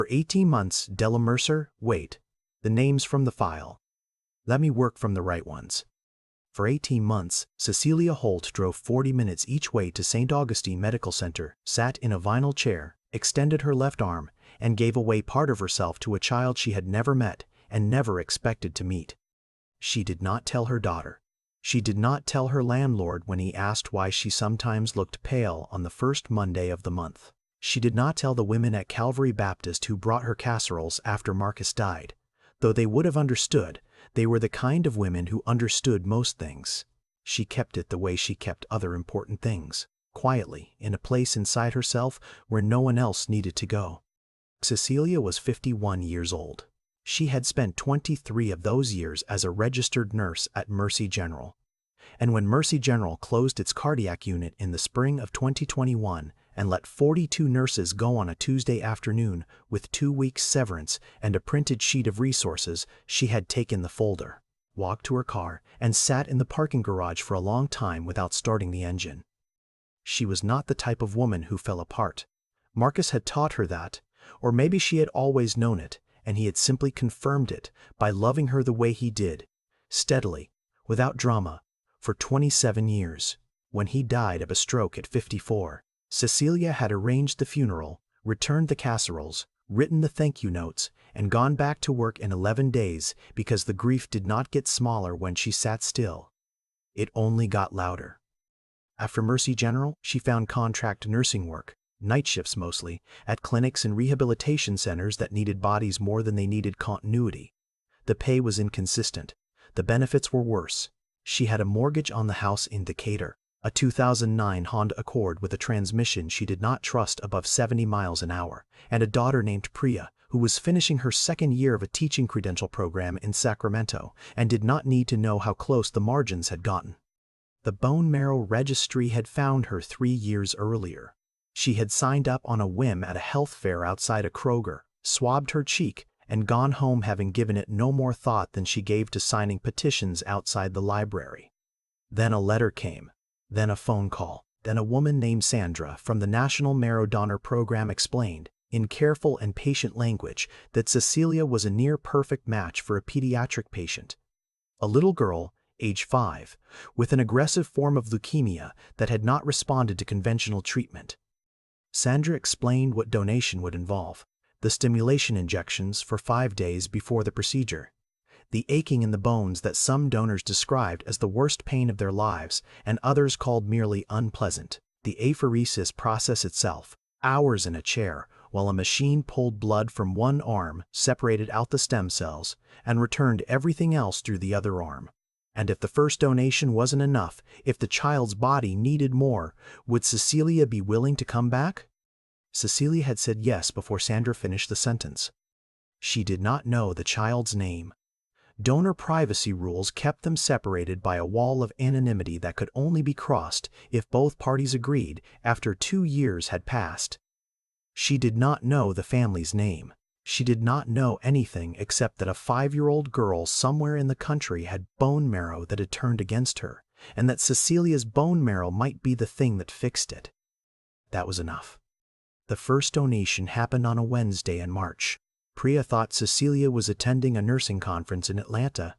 For 18 months, Della Mercer, wait. The names from the file. Let me work from the right ones. For 18 months, Cecilia Holt drove 40 minutes each way to St. Augustine Medical Center, sat in a vinyl chair, extended her left arm, and gave away part of herself to a child she had never met and never expected to meet. She did not tell her daughter. She did not tell her landlord when he asked why she sometimes looked pale on the first Monday of the month. She did not tell the women at Calvary Baptist who brought her casseroles after Marcus died. Though they would have understood, they were the kind of women who understood most things. She kept it the way she kept other important things, quietly, in a place inside herself where no one else needed to go. Cecilia was 51 years old. She had spent 23 of those years as a registered nurse at Mercy General. And when Mercy General closed its cardiac unit in the spring of 2021 and let 42 nurses go on a Tuesday afternoon with 2 weeks severance and a printed sheet of resources, she had taken the folder, walked to her car, and sat in the parking garage for a long time without starting the engine. She was not the type of woman who fell apart. Marcus had taught her that, or maybe she had always known it, and he had simply confirmed it by loving her the way he did, steadily, without drama, for 27 years. When he died of a stroke at 54, Cecilia had arranged the funeral, returned the casseroles, written the thank you notes, and gone back to work in 11 days because the grief did not get smaller when she sat still. It only got louder. After Mercy General, she found contract nursing work, night shifts mostly, at clinics and rehabilitation centers that needed bodies more than they needed continuity. The pay was inconsistent. The benefits were worse. She had a mortgage on the house in Decatur, a 2009 Honda Accord with a transmission she did not trust above 70 miles an hour, and a daughter named Priya, who was finishing her second year of a teaching credential program in Sacramento and did not need to know how close the margins had gotten. The bone marrow registry had found her 3 years earlier. She had signed up on a whim at a health fair outside a Kroger, swabbed her cheek, and gone home having given it no more thought than she gave to signing petitions outside the library. Then a letter came, then a phone call, then a woman named Sandra from the National Marrow Donor Program explained, in careful and patient language, that Cecilia was a near-perfect match for a pediatric patient. A little girl, age 5, with an aggressive form of leukemia that had not responded to conventional treatment. Sandra explained what donation would involve: the stimulation injections for 5 days before the procedure, the aching in the bones that some donors described as the worst pain of their lives and others called merely unpleasant, the apheresis process itself, hours in a chair while a machine pulled blood from one arm, separated out the stem cells, and returned everything else through the other arm. And if the first donation wasn't enough, if the child's body needed more, would Cecilia be willing to come back? Cecilia had said yes before Sandra finished the sentence. She did not know the child's name. Donor privacy rules kept them separated by a wall of anonymity that could only be crossed if both parties agreed after 2 years had passed. She did not know the family's name. She did not know anything except that a 5-year-old girl somewhere in the country had bone marrow that had turned against her, and that Cecilia's bone marrow might be the thing that fixed it. That was enough. The first donation happened on a Wednesday in March. Priya thought Cecilia was attending a nursing conference in Atlanta.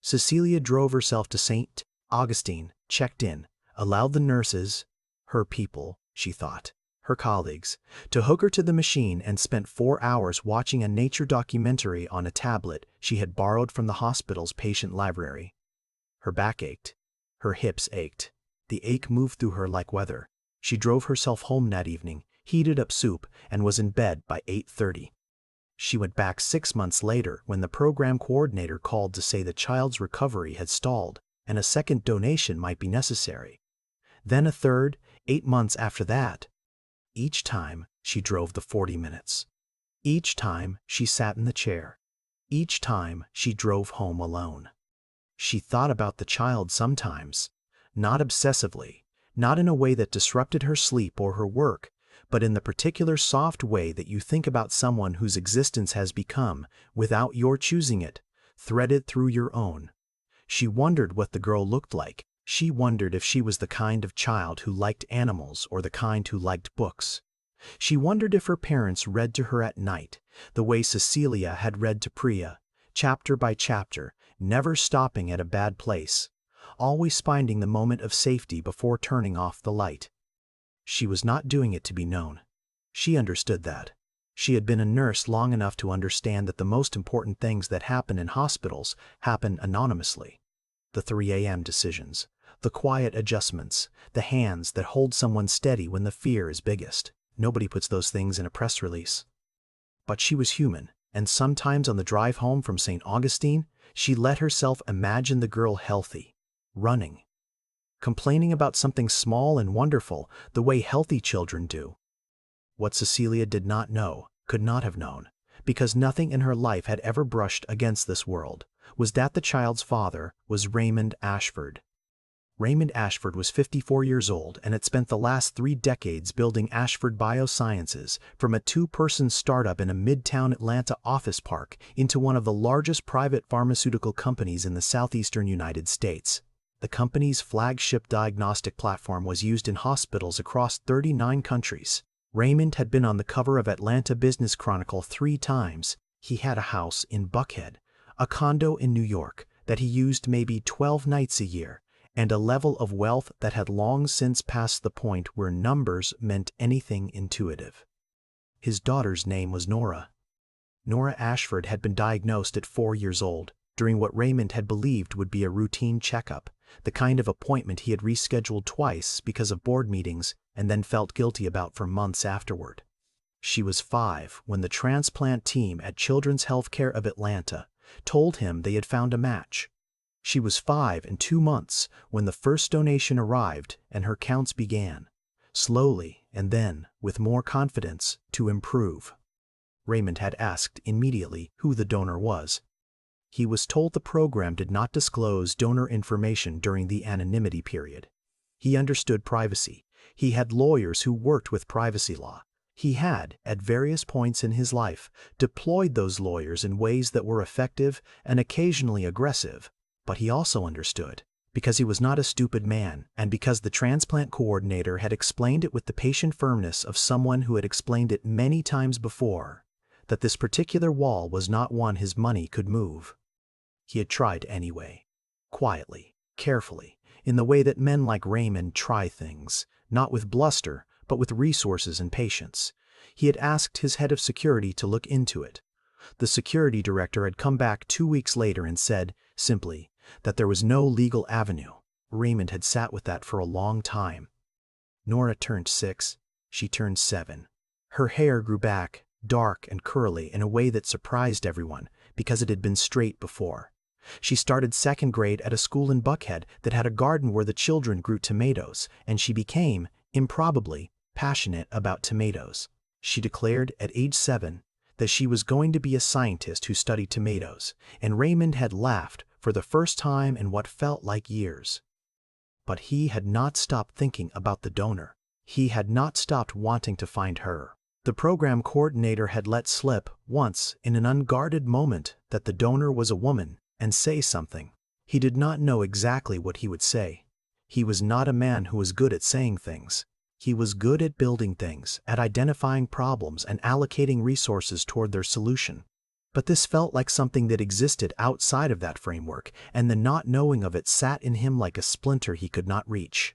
Cecilia drove herself to St. Augustine, checked in, allowed the nurses, her people, she thought, her colleagues, to hook her to the machine, and spent 4 hours watching a nature documentary on a tablet she had borrowed from the hospital's patient library. Her back ached. Her hips ached. The ache moved through her like weather. She drove herself home that evening, heated up soup, and was in bed by 8:30. She went back 6 months later when the program coordinator called to say the child's recovery had stalled and a second donation might be necessary. Then a third, 8 months after that. Each time, she drove the 40 minutes. Each time, she sat in the chair. Each time, she drove home alone. She thought about the child sometimes, not obsessively, not in a way that disrupted her sleep or her work, but in the particular soft way that you think about someone whose existence has become, without your choosing it, threaded through your own. She wondered what the girl looked like. She wondered if she was the kind of child who liked animals or the kind who liked books. She wondered if her parents read to her at night, the way Cecilia had read to Priya, chapter by chapter, never stopping at a bad place, always finding the moment of safety before turning off the light. She was not doing it to be known. She understood that. She had been a nurse long enough to understand that the most important things that happen in hospitals happen anonymously. The 3 a.m. decisions, the quiet adjustments, the hands that hold someone steady when the fear is biggest. Nobody puts those things in a press release. But she was human, and sometimes on the drive home from St. Augustine, she let herself imagine the girl healthy, running, complaining about something small and wonderful the way healthy children do. What Cecilia did not know, could not have known, because nothing in her life had ever brushed against this world, was that the child's father was Raymond Ashford. Raymond Ashford was 54 years old and had spent the last 3 decades building Ashford Biosciences from a 2-person startup in a midtown Atlanta office park into one of the largest private pharmaceutical companies in the southeastern United States. The company's flagship diagnostic platform was used in hospitals across 39 countries. Raymond had been on the cover of Atlanta Business Chronicle 3 times. He had a house in Buckhead, a condo in New York that he used maybe 12 nights a year, and a level of wealth that had long since passed the point where numbers meant anything intuitive. His daughter's name was Nora. Nora Ashford had been diagnosed at 4 years old, during what Raymond had believed would be a routine checkup, the kind of appointment he had rescheduled twice because of board meetings and then felt guilty about for months afterward. She was 5 when the transplant team at Children's Healthcare of Atlanta told him they had found a match. She was 5 and 2 months when the first donation arrived and her counts began, slowly and then, with more confidence, to improve. Raymond had asked immediately who the donor was. He was told the program did not disclose donor information during the anonymity period. He understood privacy. He had lawyers who worked with privacy law. He had, at various points in his life, deployed those lawyers in ways that were effective and occasionally aggressive. But he also understood, because he was not a stupid man, and because the transplant coordinator had explained it with the patient firmness of someone who had explained it many times before, that this particular wall was not one his money could move. He had tried anyway, quietly, carefully, in the way that men like Raymond try things, not with bluster, but with resources and patience. He had asked his head of security to look into it. The security director had come back 2 weeks later and said, simply, that there was no legal avenue. Raymond had sat with that for a long time. Nora turned 6. She turned 7. Her hair grew back, dark and curly in a way that surprised everyone, because it had been straight before. She started 2nd grade at a school in Buckhead that had a garden where the children grew tomatoes, and she became, improbably, passionate about tomatoes. She declared at age 7 that she was going to be a scientist who studied tomatoes, and Raymond had laughed for the first time in what felt like years. But he had not stopped thinking about the donor. He had not stopped wanting to find her. The program coordinator had let slip, once, in an unguarded moment, that the donor was a woman, and say something. He did not know exactly what he would say. He was not a man who was good at saying things. He was good at building things, at identifying problems and allocating resources toward their solution. But this felt like something that existed outside of that framework, and the not knowing of it sat in him like a splinter he could not reach.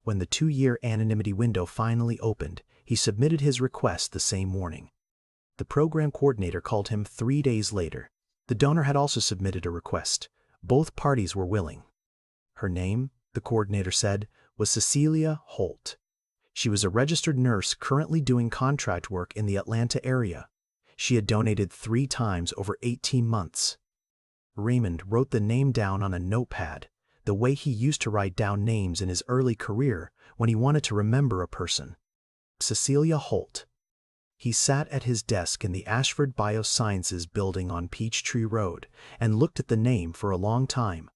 When the 2-year anonymity window finally opened, he submitted his request the same morning. The program coordinator called him 3 days later. The donor had also submitted a request. Both parties were willing. Her name, the coordinator said, was Cecilia Holt. She was a registered nurse currently doing contract work in the Atlanta area. She had donated 3 times over 18 months. Raymond wrote the name down on a notepad, the way he used to write down names in his early career when he wanted to remember a person. Cecilia Holt. He sat at his desk in the Ashford Biosciences building on Peachtree Road and looked at the name for a long time.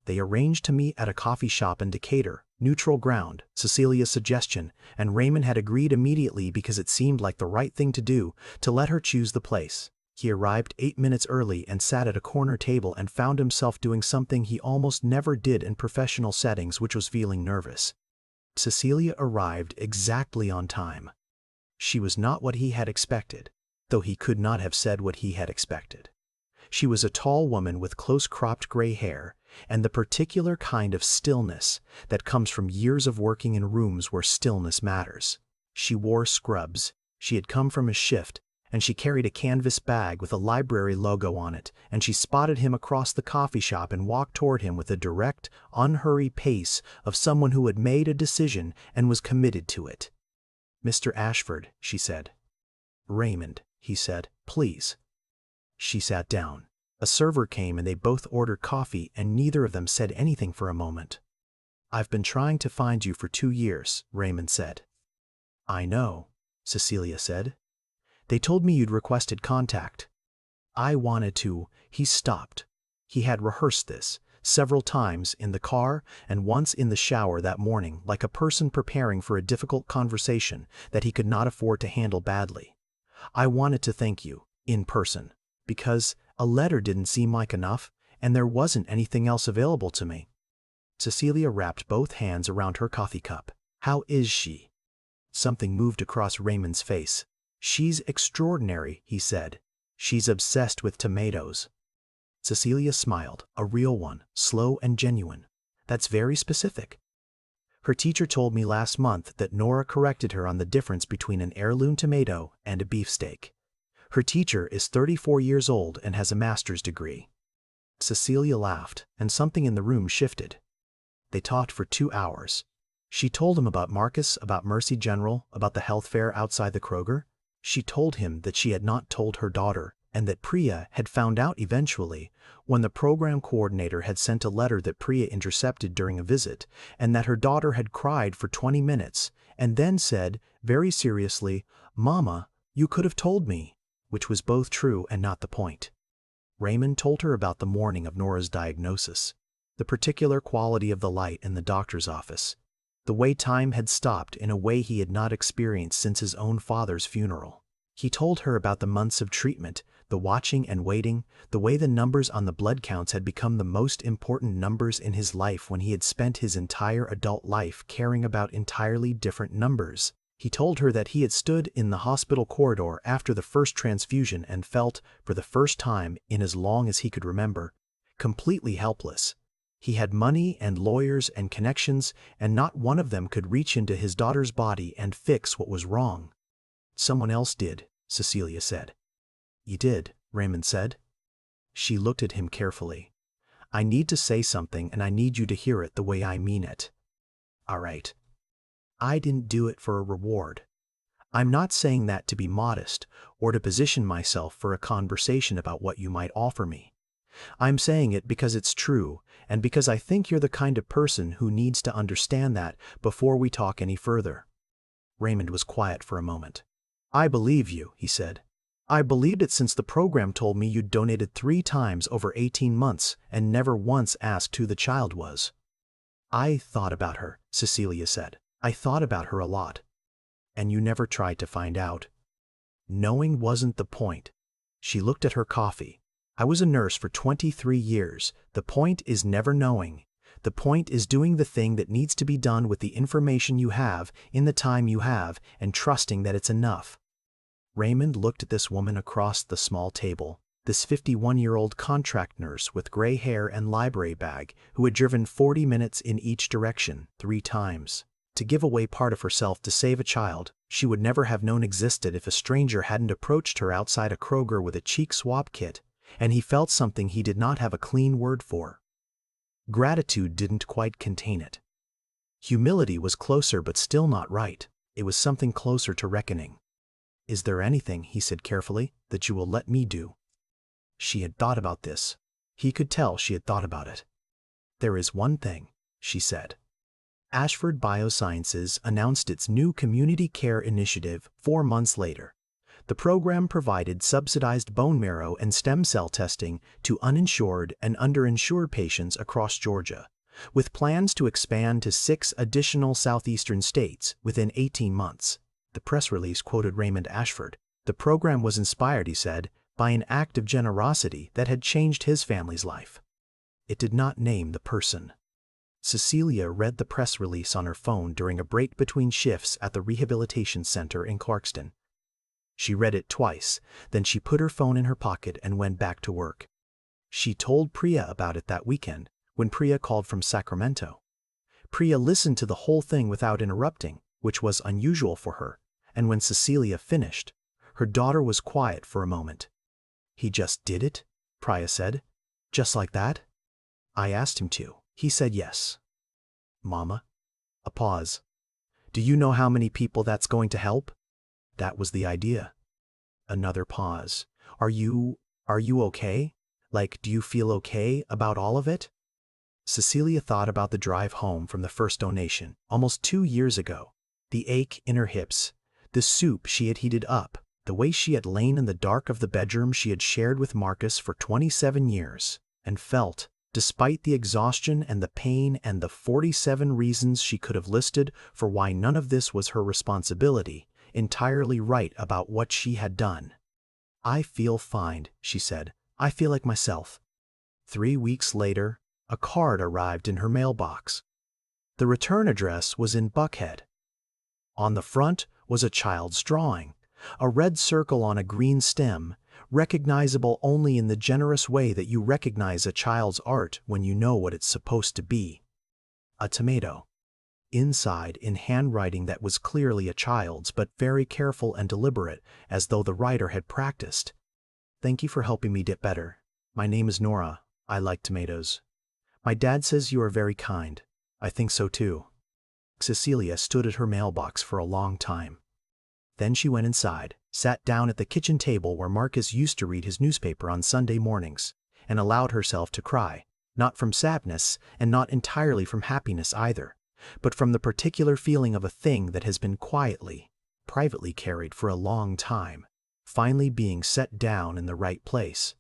They arranged to meet at a coffee shop in Decatur, neutral ground, Cecilia's suggestion, and Raymond had agreed immediately because it seemed like the right thing to do to let her choose the place. He arrived 8 minutes early and sat at a corner table and found himself doing something he almost never did in professional settings, which was feeling nervous. Cecilia arrived exactly on time. She was not what he had expected, though he could not have said what he had expected. She was a tall woman with close-cropped gray hair and the particular kind of stillness that comes from years of working in rooms where stillness matters. She wore scrubs, she had come from a shift, and she carried a canvas bag with a library logo on it, and she spotted him across the coffee shop and walked toward him with the direct, unhurried pace of someone who had made a decision and was committed to it. "Mr. Ashford," she said. "Raymond," he said, "please." She sat down. A server came and they both ordered coffee, and neither of them said anything for a moment. "I've been trying to find you for 2 years," Raymond said. "I know," Cecilia said. "They told me you'd requested contact. I wanted to—" He stopped. He had rehearsed this several times in the car and once in the shower that morning, like a person preparing for a difficult conversation that he could not afford to handle badly. "I wanted to thank you, in person, because a letter didn't seem like enough, and there wasn't anything else available to me." Cecilia wrapped both hands around her coffee cup. "How is she?" Something moved across Raymond's face. "She's extraordinary," he said. "She's obsessed with tomatoes." Cecilia smiled, a real one, slow and genuine. "That's very specific." "Her teacher told me last month that Nora corrected her on the difference between an heirloom tomato and a beefsteak. Her teacher is 34 years old and has a master's degree." Cecilia laughed, and something in the room shifted. They talked for 2 hours. She told him about Marcus, about Mercy General, about the health fair outside the Kroger. She told him that she had not told her daughter, and that Priya had found out eventually when the program coordinator had sent a letter that Priya intercepted during a visit, and that her daughter had cried for 20 minutes and then said, very seriously, "Mama, you could have told me," which was both true and not the point. Raymond told her about the morning of Nora's diagnosis, the particular quality of the light in the doctor's office, the way time had stopped in a way he had not experienced since his own father's funeral. He told her about the months of treatment, the watching and waiting, the way the numbers on the blood counts had become the most important numbers in his life when he had spent his entire adult life caring about entirely different numbers. He told her that he had stood in the hospital corridor after the first transfusion and felt, for the first time in as long as he could remember, completely helpless. He had money and lawyers and connections, and not one of them could reach into his daughter's body and fix what was wrong. "Someone else did," Cecilia said. "You did," Raymond said. She looked at him carefully. "I need to say something, and I need you to hear it the way I mean it. All right. I didn't do it for a reward. I'm not saying that to be modest or to position myself for a conversation about what you might offer me. I'm saying it because it's true, and because I think you're the kind of person who needs to understand that before we talk any further." Raymond was quiet for a moment. "I believe you," he said. "I believed it since the program told me you'd donated 3 times over 18 months and never once asked who the child was." "I thought about her," Cecilia said. "I thought about her a lot." "And you never tried to find out?" "Knowing wasn't the point." She looked at her coffee. "I was a nurse for 23 years. The point is never knowing. The point is doing the thing that needs to be done with the information you have, in the time you have, and trusting that it's enough." Raymond looked at this woman across the small table, this 51-year-old contract nurse with gray hair and library bag who had driven 40 minutes in each direction 3 times. To give away part of herself to save a child she would never have known existed if a stranger hadn't approached her outside a Kroger with a cheek swab kit, and he felt something he did not have a clean word for. Gratitude didn't quite contain it. Humility was closer but still not right. It was something closer to reckoning. "Is there anything," he said carefully, "that you will let me do?" She had thought about this. He could tell she had thought about it. "There is one thing," she said. Ashford Biosciences announced its new community care initiative 4 months later. The program provided subsidized bone marrow and stem cell testing to uninsured and underinsured patients across Georgia, with plans to expand to 6 additional southeastern states within 18 months. The press release quoted Raymond Ashford. The program was inspired, he said, by an act of generosity that had changed his family's life. It did not name the person. Cecilia read the press release on her phone during a break between shifts at the rehabilitation center in Clarkston. She read it twice, then she put her phone in her pocket and went back to work. She told Priya about it that weekend, when Priya called from Sacramento. Priya listened to the whole thing without interrupting, which was unusual for her, and when Cecilia finished, her daughter was quiet for a moment. "He just did it?" Priya said. "Just like that?" "I asked him to. He said yes." "Mama?" A pause. "Do you know how many people that's going to help?" "That was the idea." Another pause. Are you okay? Like, do you feel okay about all of it?" Cecilia thought about the drive home from the first donation, almost 2 years ago. The ache in her hips, the soup she had heated up, the way she had lain in the dark of the bedroom she had shared with Marcus for 27 years, and felt, despite the exhaustion and the pain and the 47 reasons she could have listed for why none of this was her responsibility, entirely right about what she had done. "I feel fine," she said. "I feel like myself." 3 weeks later, a card arrived in her mailbox. The return address was in Buckhead. On the front was a child's drawing, a red circle on a green stem, recognizable only in the generous way that you recognize a child's art when you know what it's supposed to be. A tomato. Inside, in handwriting that was clearly a child's, but very careful and deliberate, as though the writer had practiced. "Thank you for helping me get better. My name is Nora. I like tomatoes. My dad says you are very kind. I think so too." Cecilia stood at her mailbox for a long time. Then she went inside, sat down at the kitchen table where Marcus used to read his newspaper on Sunday mornings, and allowed herself to cry, not from sadness and not entirely from happiness either, but from the particular feeling of a thing that has been quietly, privately carried for a long time, finally being set down in the right place.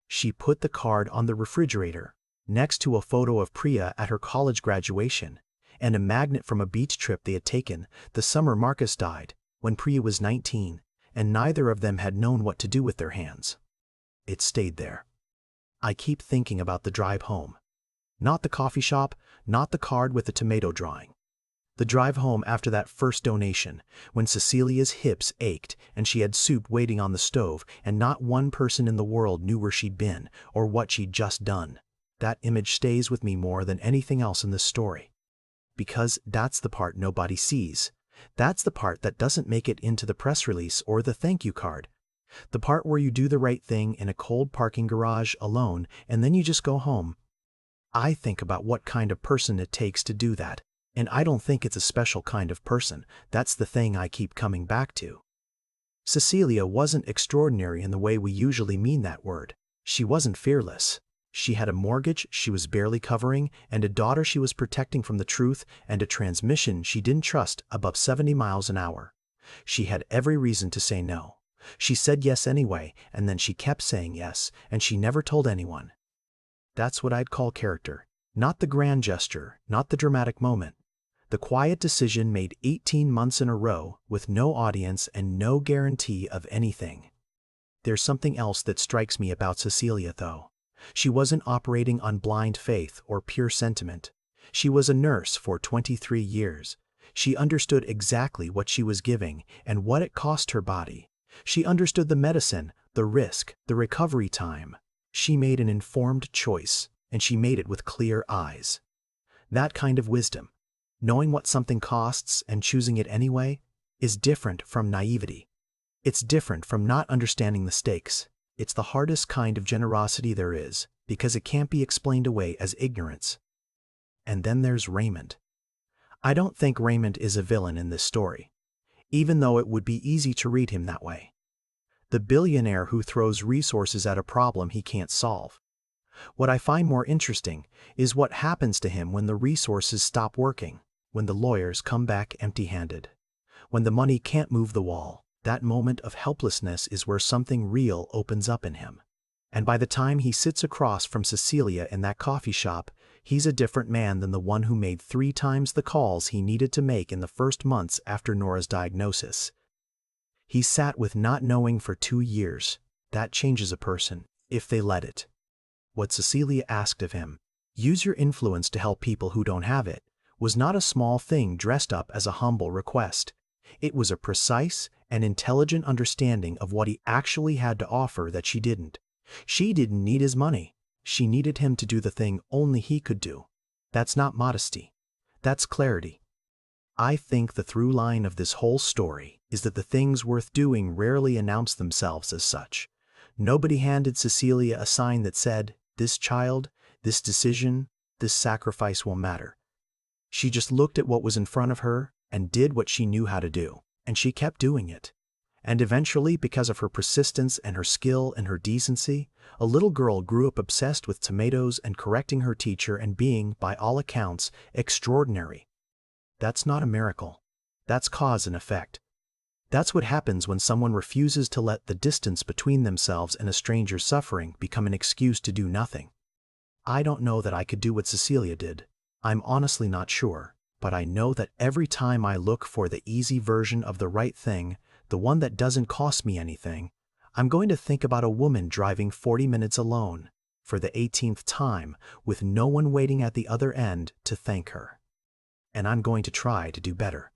She put the card on the refrigerator, next to a photo of Priya at her college graduation, and a magnet from a beach trip they had taken the summer Marcus died, when Priya was 19, and neither of them had known what to do with their hands. It stayed there. I keep thinking about the drive home. Not the coffee shop, not the card with the tomato drawing. The drive home after that first donation, when Cecilia's hips ached and she had soup waiting on the stove and not one person in the world knew where she'd been or what she'd just done. That image stays with me more than anything else in this story. Because that's the part nobody sees. That's the part that doesn't make it into the press release or the thank you card. The part where you do the right thing in a cold parking garage alone and then you just go home. I think about what kind of person it takes to do that, and I don't think it's a special kind of person. That's the thing I keep coming back to. Cecilia wasn't extraordinary in the way we usually mean that word. She wasn't fearless. She had a mortgage she was barely covering, and a daughter she was protecting from the truth, and a transmission she didn't trust above 70 miles an hour. She had every reason to say no. She said yes anyway, and then she kept saying yes, and she never told anyone. That's what I'd call character. Not the grand gesture, not the dramatic moment. The quiet decision made 18 months in a row, with no audience and no guarantee of anything. There's something else that strikes me about Cecilia, though. She wasn't operating on blind faith or pure sentiment. She was a nurse for 23 years. She understood exactly what she was giving and what it cost her body. She understood the medicine, the risk, the recovery time. She made an informed choice, and she made it with clear eyes. That kind of wisdom, knowing what something costs and choosing it anyway, is different from naivety. It's different from not understanding the stakes. It's the hardest kind of generosity there is, because it can't be explained away as ignorance. And then there's Raymond. I don't think Raymond is a villain in this story, even though it would be easy to read him that way. The billionaire who throws resources at a problem he can't solve. What I find more interesting is what happens to him when the resources stop working, when the lawyers come back empty-handed, when the money can't move the wall. That moment of helplessness is where something real opens up in him. And by the time he sits across from Cecilia in that coffee shop, he's a different man than the one who made 3 times the calls he needed to make in the first months after Nora's diagnosis. He sat with not knowing for 2 years. That changes a person, if they let it. What Cecilia asked of him, Use your influence to help people who don't have it was not a small thing dressed up as a humble request. It was a precise and intelligent understanding of what he actually had to offer that she didn't. She didn't need his money. She needed him to do the thing only he could do. That's not modesty. That's clarity. I think the through line of this whole story is that the things worth doing rarely announce themselves as such. Nobody handed Cecilia a sign that said, "This child, this decision, this sacrifice will matter." She just looked at what was in front of her and did what she knew how to do, and she kept doing it. And eventually, because of her persistence and her skill and her decency, a little girl grew up obsessed with tomatoes and correcting her teacher and being, by all accounts, extraordinary. That's not a miracle. That's cause and effect. That's what happens when someone refuses to let the distance between themselves and a stranger's suffering become an excuse to do nothing. I don't know that I could do what Cecilia did. I'm honestly not sure, but I know that every time I look for the easy version of the right thing, the one that doesn't cost me anything, I'm going to think about a woman driving 40 minutes alone, for the 18th time, with no one waiting at the other end to thank her. And I'm going to try to do better.